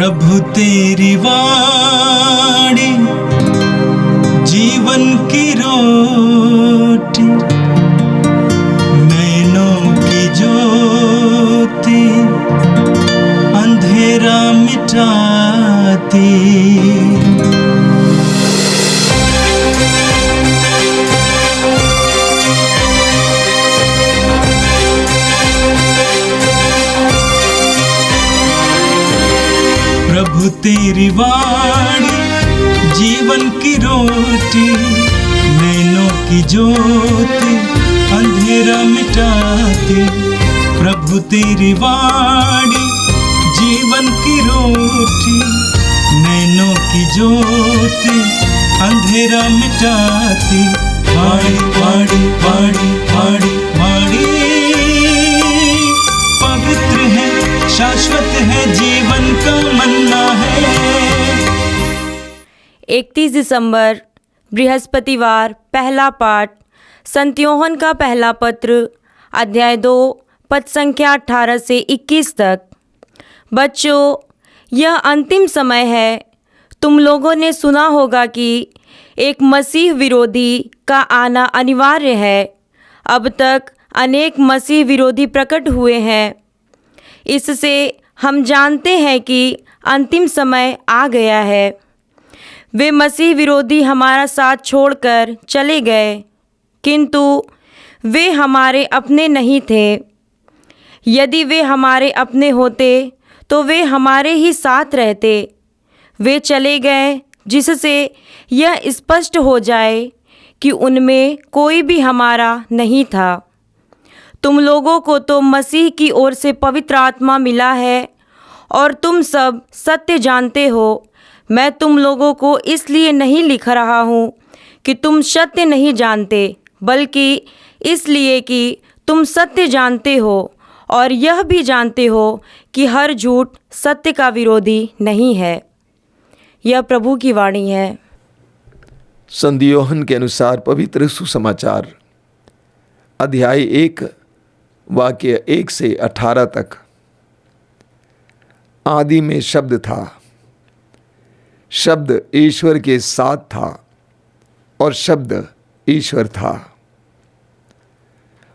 प्रभु तेरी वाणी जीवन की रोटी, नैनों की ज्योति अंधेरा मिटाती। प्रभु तेरी वाणी जीवन की रोटी, नैनों की ज्योति अंधेरा मिटाती। प्रभु तेरी वाणी जीवन की रोटी, नैनों की ज्योति अंधेरा मिटाती। वाणी वाणी वाणी वाणी वाणी पवित्र है, शाश्वत है, जीवन का मन्ना है। 31 दिसंबर बृहस्पतिवार। पहला पाठ संत यूहन्ना का पहला पत्र, अध्याय 2, पद संख्या 18 से 21 तक। बच्चों, यह अंतिम समय है। तुम लोगों ने सुना होगा कि एक मसीह विरोधी का आना अनिवार्य है। अब तक अनेक मसीह विरोधी प्रकट हुए हैं। इससे हम जानते हैं कि अंतिम समय आ गया है। वे मसीह विरोधी हमारा साथ छोड़कर चले गए, किंतु वे हमारे अपने नहीं थे। यदि वे हमारे अपने होते तो वे हमारे ही साथ रहते। वे चले गए जिससे यह स्पष्ट हो जाए कि उनमें कोई भी हमारा नहीं था। तुम लोगों को तो मसीह की ओर से पवित्र आत्मा मिला है और तुम सब सत्य जानते हो। मैं तुम लोगों को इसलिए नहीं लिख रहा हूँ कि तुम सत्य नहीं जानते, बल्कि इसलिए कि तुम सत्य जानते हो और यह भी जानते हो कि हर झूठ सत्य का विरोधी नहीं है। यह प्रभु की वाणी है। संत यूहन्ना के अनुसार पवित्र सुसमाचार, अध्याय 1, वाक्य 1 से 18 तक। आदि में शब्द था, शब्द ईश्वर के साथ था और शब्द ईश्वर था।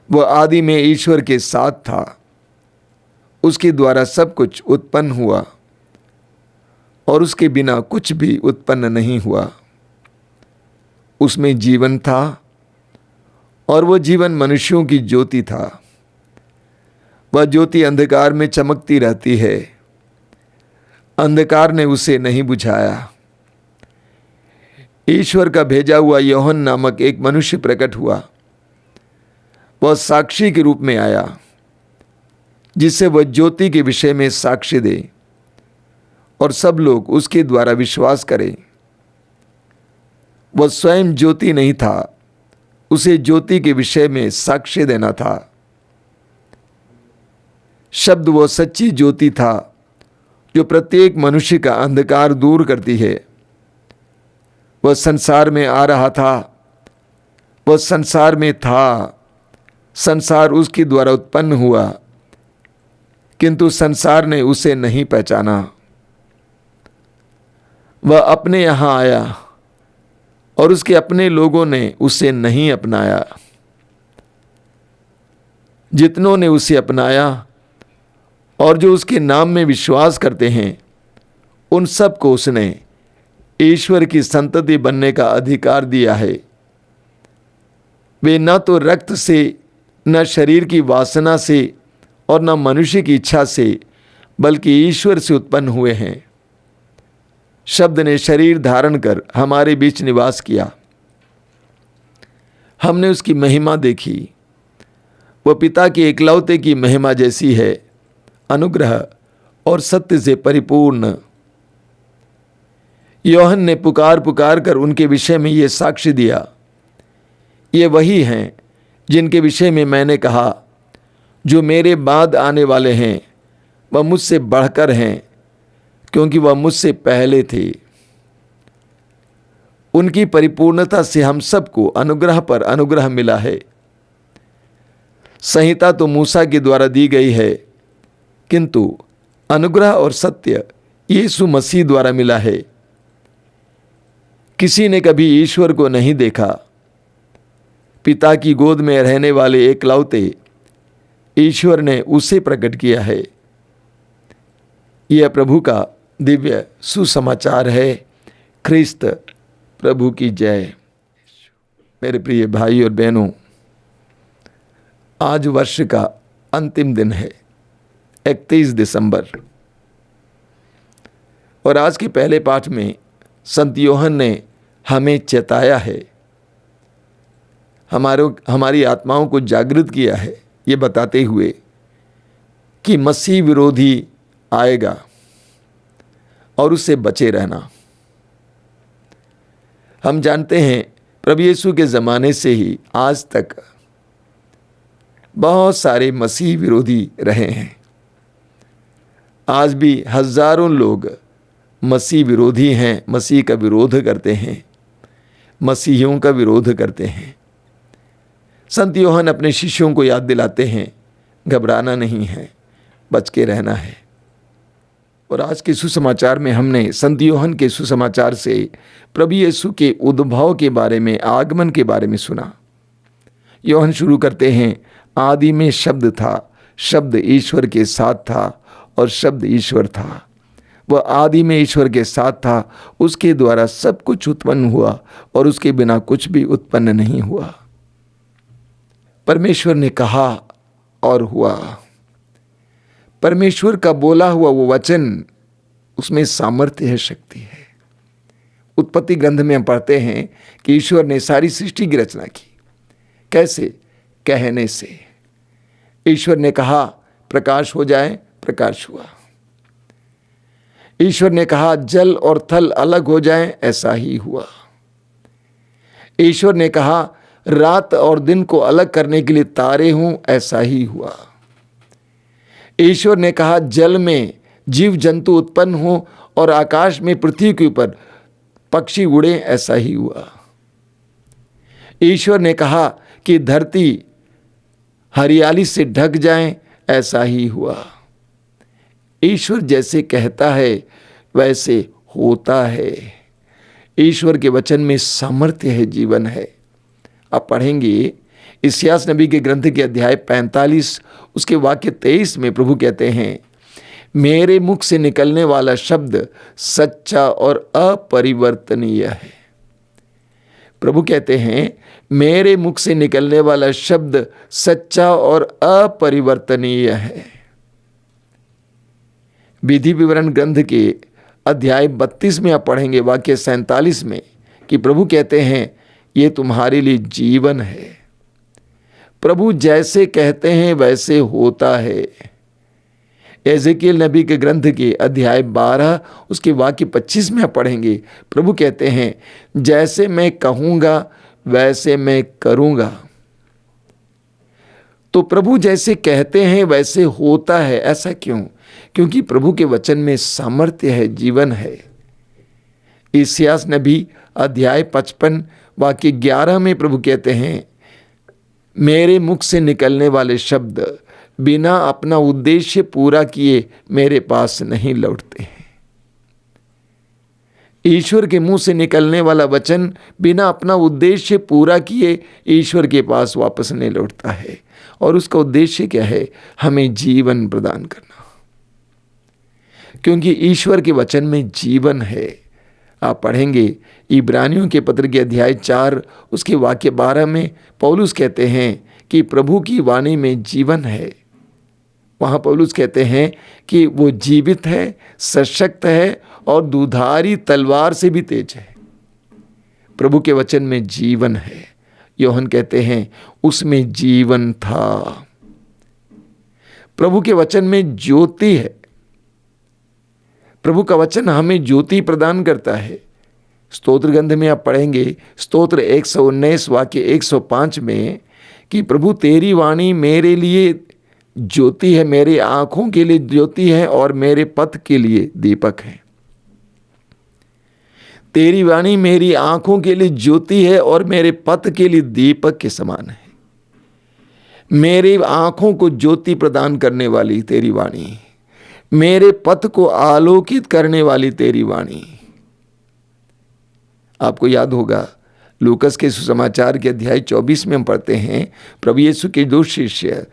वह आदि में ईश्वर के साथ था। उसके द्वारा सब कुछ उत्पन्न हुआ और उसके बिना कुछ भी उत्पन्न नहीं हुआ। उसमें जीवन था और वह जीवन मनुष्यों की ज्योति था। वह ज्योति अंधकार में चमकती रहती है, अंधकार ने उसे नहीं बुझाया। ईश्वर का भेजा हुआ यूहन्ना नामक एक मनुष्य प्रकट हुआ। वह साक्षी के रूप में आया, जिससे वह ज्योति के विषय में साक्ष्य दे और सब लोग उसके द्वारा विश्वास करें। वह स्वयं ज्योति नहीं था, उसे ज्योति के विषय में साक्ष्य देना था। शब्द वह सच्ची ज्योति था जो प्रत्येक मनुष्य का अंधकार दूर करती है। वह संसार में आ रहा था, वह संसार में था, संसार उसके द्वारा उत्पन्न हुआ, किंतु संसार ने उसे नहीं पहचाना। वह अपने यहाँ आया और उसके अपने लोगों ने उसे नहीं अपनाया। जितनों ने उसे अपनाया और जो उसके नाम में विश्वास करते हैं, उन सब को उसने ईश्वर की संतति बनने का अधिकार दिया है। वे न तो रक्त से, न शरीर की वासना से और न मनुष्य की इच्छा से, बल्कि ईश्वर से उत्पन्न हुए हैं। शब्द ने शरीर धारण कर हमारे बीच निवास किया। हमने उसकी महिमा देखी। वह पिता के एकलौते की महिमा जैसी है, अनुग्रह और सत्य से परिपूर्ण। यूहन्ना ने पुकार पुकार कर उनके विषय में ये साक्ष्य दिया, ये वही हैं जिनके विषय में मैंने कहा, जो मेरे बाद आने वाले हैं वह मुझसे बढ़कर हैं, क्योंकि वह मुझसे पहले थे। उनकी परिपूर्णता से हम सबको अनुग्रह पर अनुग्रह मिला है। संहिता तो मूसा के द्वारा दी गई है, किंतु अनुग्रह और सत्य यीशु मसीह द्वारा मिला है। किसी ने कभी ईश्वर को नहीं देखा। पिता की गोद में रहने वाले एकलौते ईश्वर ने उसे प्रकट किया है। यह प्रभु का दिव्य सुसमाचार है। ख्रिस्त प्रभु की जय। मेरे प्रिय भाई और बहनों, आज वर्ष का अंतिम दिन है, 31 दिसंबर, और आज के पहले पाठ में संत योहन ने हमें चेताया है, हमारी आत्माओं को जागृत किया है, ये बताते हुए कि मसीह विरोधी आएगा और उससे बचे रहना। हम जानते हैं प्रभु यीशु के ज़माने से ही आज तक बहुत सारे मसीह विरोधी रहे हैं। आज भी हजारों लोग मसीह विरोधी हैं, मसीह का विरोध करते हैं, मसीहियों का विरोध करते हैं। संत योहन अपने शिष्यों को याद दिलाते हैं, घबराना नहीं है, बच के रहना है। और आज के सुसमाचार में हमने संत योहन के सुसमाचार से प्रभु यीशु के उद्भव के बारे में, आगमन के बारे में सुना। योहन शुरू करते हैं, आदि में शब्द था, शब्द ईश्वर के साथ था और शब्द ईश्वर था। वह आदि में ईश्वर के साथ था, उसके द्वारा सब कुछ उत्पन्न हुआ और उसके बिना कुछ भी उत्पन्न नहीं हुआ। परमेश्वर ने कहा और हुआ। परमेश्वर का बोला हुआ वो वचन, उसमें सामर्थ्य है, शक्ति है। उत्पत्ति ग्रंथ में हम पढ़ते हैं कि ईश्वर ने सारी सृष्टि की रचना की। कैसे? कहने से। ईश्वर ने कहा प्रकाश हो जाए, प्रकाश हुआ। ईश्वर ने कहा जल और थल अलग हो जाएं, ऐसा ही हुआ। ईश्वर ने कहा रात और दिन को अलग करने के लिए तारे हों, ऐसा ही हुआ। ईश्वर ने कहा जल में जीव जंतु उत्पन्न हो और आकाश में पृथ्वी के ऊपर पक्षी उड़े, ऐसा ही हुआ। ईश्वर ने कहा कि धरती हरियाली से ढक जाए, ऐसा ही हुआ। ईश्वर जैसे कहता है वैसे होता है। ईश्वर के वचन में सामर्थ्य है, जीवन है। आप पढ़ेंगे इस्यास नबी के ग्रंथ के अध्याय 45 उसके वाक्य 23 में प्रभु कहते हैं, मेरे मुख से निकलने वाला शब्द सच्चा और अपरिवर्तनीय है। प्रभु कहते हैं मेरे मुख से निकलने वाला शब्द सच्चा और अपरिवर्तनीय है। विधि विवरण ग्रंथ के अध्याय 32 में आप पढ़ेंगे वाक्य 47 में कि प्रभु कहते हैं ये तुम्हारे लिए जीवन है। प्रभु जैसे कहते हैं वैसे होता है। एजेकियल नबी के ग्रंथ के अध्याय 12 उसके वाक्य 25 में आप पढ़ेंगे, प्रभु कहते हैं जैसे मैं कहूँगा वैसे मैं करूँगा। तो प्रभु जैसे कहते हैं वैसे होता है। ऐसा क्यों? क्योंकि प्रभु के वचन में सामर्थ्य है, जीवन है। इस्यास नबी अध्याय 55 वाक्य 11 में प्रभु कहते हैं मेरे मुख से निकलने वाले शब्द बिना अपना उद्देश्य पूरा किए मेरे पास नहीं लौटते हैं। ईश्वर के मुंह से निकलने वाला वचन बिना अपना उद्देश्य पूरा किए ईश्वर के पास वापस नहीं लौटता है। और उसका उद्देश्य क्या है? हमें जीवन प्रदान करना, क्योंकि ईश्वर के वचन में जीवन है। आप पढ़ेंगे इब्रानियों के पत्र के अध्याय 4 उसके वाक्य 12 में पौलुस कहते हैं कि प्रभु की वाणी में जीवन है। वहाँ पौलुस कहते हैं कि वो जीवित है, सशक्त है और दुधारी तलवार से भी तेज है। प्रभु के वचन में जीवन है। योहन कहते हैं उसमें जीवन था। प्रभु के वचन में ज्योति है। प्रभु का वचन हमें ज्योति प्रदान करता है। स्तोत्र ग्रंथ में आप पढ़ेंगे स्तोत्र 119 वाक्य 105 में कि प्रभु तेरी वाणी मेरे लिए ज्योति है, मेरे आंखों के लिए ज्योति है और मेरे पथ के लिए दीपक है। तेरी वाणी मेरी आंखों के लिए ज्योति है और मेरे पथ के लिए दीपक के समान है। मेरी आंखों को ज्योति प्रदान करने वाली तेरी वाणी, मेरे पथ को आलोकित करने वाली तेरी वाणी। आपको याद होगा लूकस के सुसमाचार के अध्याय 24 में हम पढ़ते हैं, प्रभु यीशु के 2 शिष्य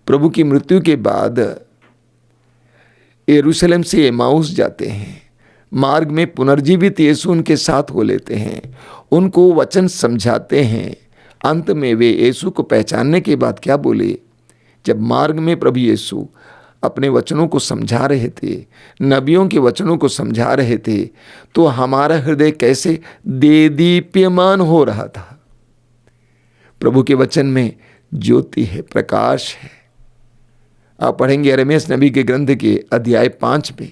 प्रभु की मृत्यु के बाद यरूशलेम से एमाउस जाते हैं। मार्ग में पुनर्जीवित यीशु उनके साथ हो लेते हैं, उनको वचन समझाते हैं। अंत में वे यीशु को पहचानने के बाद क्या बोले? जब मार्ग में प्रभु यीशु अपने वचनों को समझा रहे थे, नबियों के वचनों को समझा रहे थे, तो हमारा हृदय कैसे देदीप्यमान हो रहा था। प्रभु के वचन में ज्योति है, प्रकाश है। आप पढ़ेंगे यिर्मयाह नबी के ग्रंथ के अध्याय 5 में,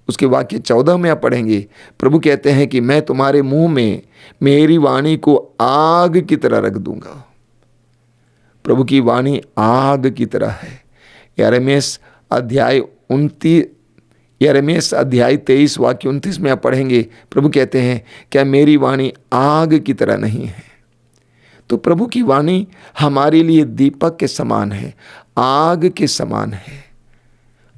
उसके वाक्य 14 में आप पढ़ेंगे, प्रभु कहते हैं कि मैं तुम्हारे मुंह में मेरी वाणी को आग की तरह रख दूंगा। प्रभु की वाणी आग की तरह है। यिर्मयाह अध्याय 23 वाक्य 29 में आप पढ़ेंगे, प्रभु कहते हैं क्या मेरी वाणी आग की तरह नहीं है। तो प्रभु की वाणी हमारे लिए दीपक के समान है, आग के समान है।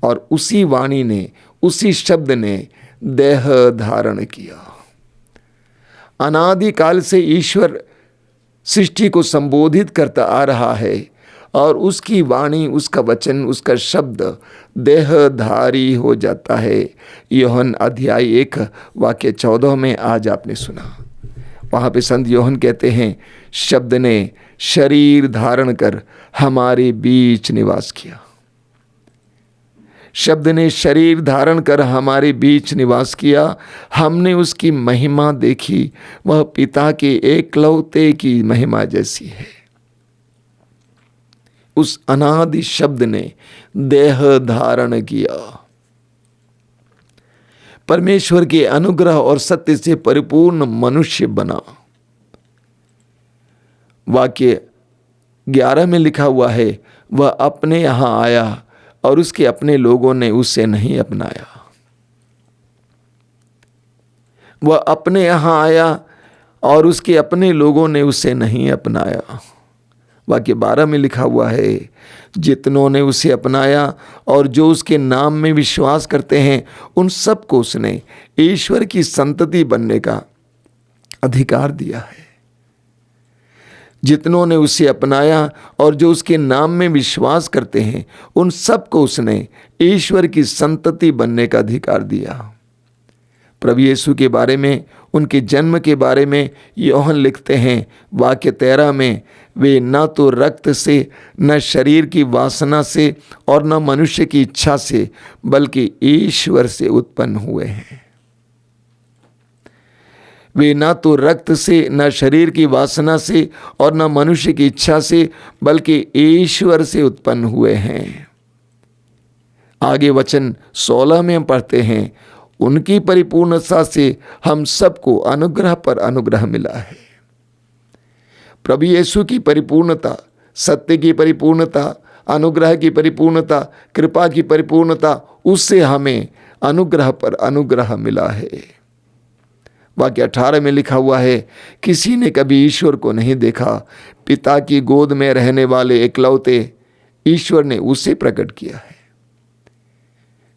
और उसी वाणी ने, उसी शब्द ने देह धारण किया। अनादि काल से ईश्वर सृष्टि को संबोधित करता आ रहा है और उसकी वाणी, उसका वचन, उसका शब्द देहधारी हो जाता है। यूहन्ना अध्याय 1 वाक्य 14 में आज आपने सुना। वहाँ पे संत यूहन्ना कहते हैं, शब्द ने शरीर धारण कर हमारे बीच निवास किया। शब्द ने शरीर धारण कर हमारे बीच निवास किया। हमने उसकी महिमा देखी, वह पिता के एकलौते की महिमा जैसी है। उस अनादि शब्द ने देह धारण किया। परमेश्वर के अनुग्रह और सत्य से परिपूर्ण मनुष्य बना। वाक्य 11 में लिखा हुआ है, वह अपने यहां आया और उसके अपने लोगों ने उसे नहीं अपनाया। वह अपने यहां आया और उसके अपने लोगों ने उसे नहीं अपनाया। वाक्य 12 में लिखा हुआ है, जितनों ने उसे अपनाया और जो उसके नाम में विश्वास करते हैं, उन सबको उसने ईश्वर की संतति बनने का अधिकार दिया है। जितनों ने उसे अपनाया और जो उसके नाम में विश्वास करते हैं, उन सबको उसने ईश्वर की संतति बनने का अधिकार दिया। प्रभु यीशु के बारे में, उनके जन्म के बारे में यूहन्ना लिखते हैं वाक्य 13 में, वे न तो रक्त से, न शरीर की वासना से और न मनुष्य की इच्छा से, बल्कि ईश्वर से उत्पन्न हुए हैं। वे न तो रक्त से, न शरीर की वासना से और न मनुष्य की इच्छा से, बल्कि ईश्वर से उत्पन्न हुए हैं। आगे वचन 16 में हम पढ़ते हैं, उनकी परिपूर्णता से हम सबको अनुग्रह पर अनुग्रह मिला है। प्रभु यीशु की परिपूर्णता, सत्य की परिपूर्णता, अनुग्रह की परिपूर्णता, कृपा की परिपूर्णता, उससे हमें अनुग्रह पर अनुग्रह मिला है। वाक्य 18 में लिखा हुआ है, किसी ने कभी ईश्वर को नहीं देखा, पिता की गोद में रहने वाले एकलौते ईश्वर ने उसे प्रकट किया है।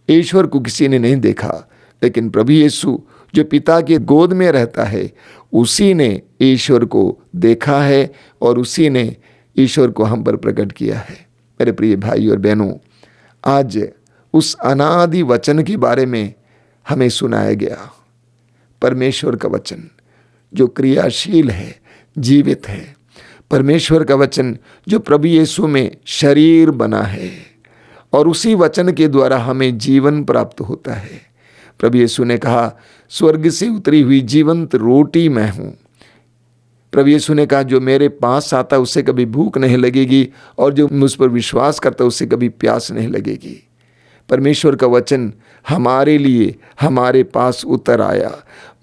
ईश्वर को किसी ने नहीं देखा, लेकिन प्रभु यीशु जो पिता के गोद में रहता है, उसी ने ईश्वर को देखा है और उसी ने ईश्वर को हम पर प्रकट किया है। मेरे प्रिय भाई और बहनों, आज उस अनादि वचन के बारे में हमें सुनाया गया। परमेश्वर का वचन जो क्रियाशील है, जीवित है। परमेश्वर का वचन जो प्रभु यीशु में शरीर बना है और उसी वचन के द्वारा हमें जीवन प्राप्त होता है। प्रभु यीशु ने कहा, स्वर्ग से उतरी हुई जीवंत रोटी मैं हूँ। प्रभु यीशु ने कहा, जो मेरे पास आता उसे कभी भूख नहीं लगेगी और जो मुझ पर विश्वास करता उसे कभी प्यास नहीं लगेगी। परमेश्वर का वचन हमारे लिए हमारे पास उतर आया,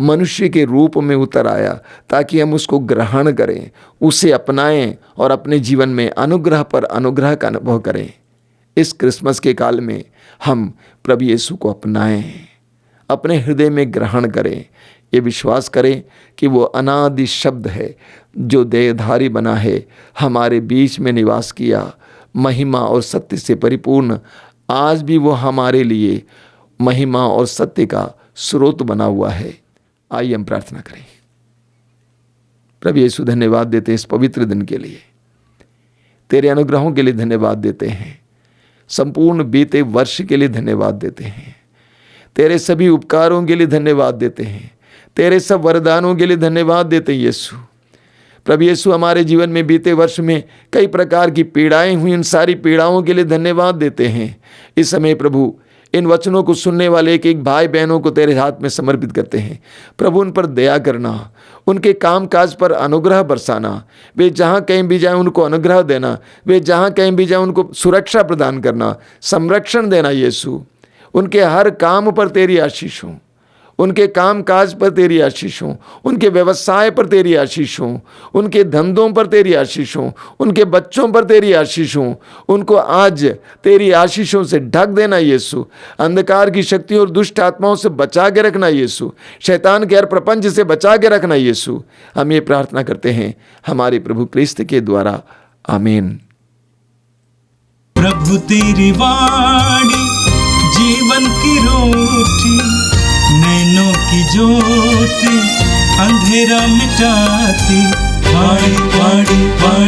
मनुष्य के रूप में उतर आया, ताकि हम उसको ग्रहण करें, उसे अपनाएं और अपने जीवन में अनुग्रह पर अनुग्रह का अनुभव करें। इस क्रिसमस के काल में हम प्रभु यीशु को अपनाएं, अपने हृदय में ग्रहण करें, ये विश्वास करें कि वो अनादि शब्द है जो देहधारी बना है, हमारे बीच में निवास किया, महिमा और सत्य से परिपूर्ण। आज भी वो हमारे लिए महिमा और सत्य का स्रोत बना हुआ है। आइए हम प्रार्थना करें। प्रभु यीशु, धन्यवाद देते हैं इस पवित्र दिन के लिए, तेरे अनुग्रहों के लिए धन्यवाद देते हैं, संपूर्ण बीते वर्ष के लिए धन्यवाद देते हैं, तेरे सभी उपकारों के लिए धन्यवाद देते हैं, तेरे सब वरदानों के लिए धन्यवाद देते हैं यीशु। प्रभु यीशु, हमारे जीवन में बीते वर्ष में कई प्रकार की पीड़ाएं हुई, उन सारी पीड़ाओं के लिए धन्यवाद देते हैं। इस समय प्रभु इन वचनों को सुनने वाले एक एक भाई बहनों को तेरे हाथ में समर्पित करते हैं। प्रभु, उन पर दया करना, उनके काम काज पर अनुग्रह बरसाना, वे जहाँ कहीं भी जाएं उनको अनुग्रह देना, वे जहाँ कहीं भी जाएं उनको सुरक्षा प्रदान करना, संरक्षण देना यीशु। उनके हर काम पर तेरी आशीष हो, उनके काम काज पर तेरी आशीष हो, उनके व्यवसाय पर तेरी आशीष हो, उनके धंधों पर तेरी आशीष हो, उनके बच्चों पर तेरी आशीष हो। उनको आज तेरी आशीषों से ढक देना यीशु। अंधकार की शक्तियों और दुष्ट आत्माओं से बचा के रखना यीशु। शैतान के हर प्रपंच से बचा के रखना यीशु। हम ये प्रार्थना करते हैं हमारे प्रभु क्रिस्त के द्वारा, आमीन। प्रभु तेरी वाणी जीवन की रोटी, नैनों की ज्योति अंधेरा मिटाती। वाणी वाणी वाणी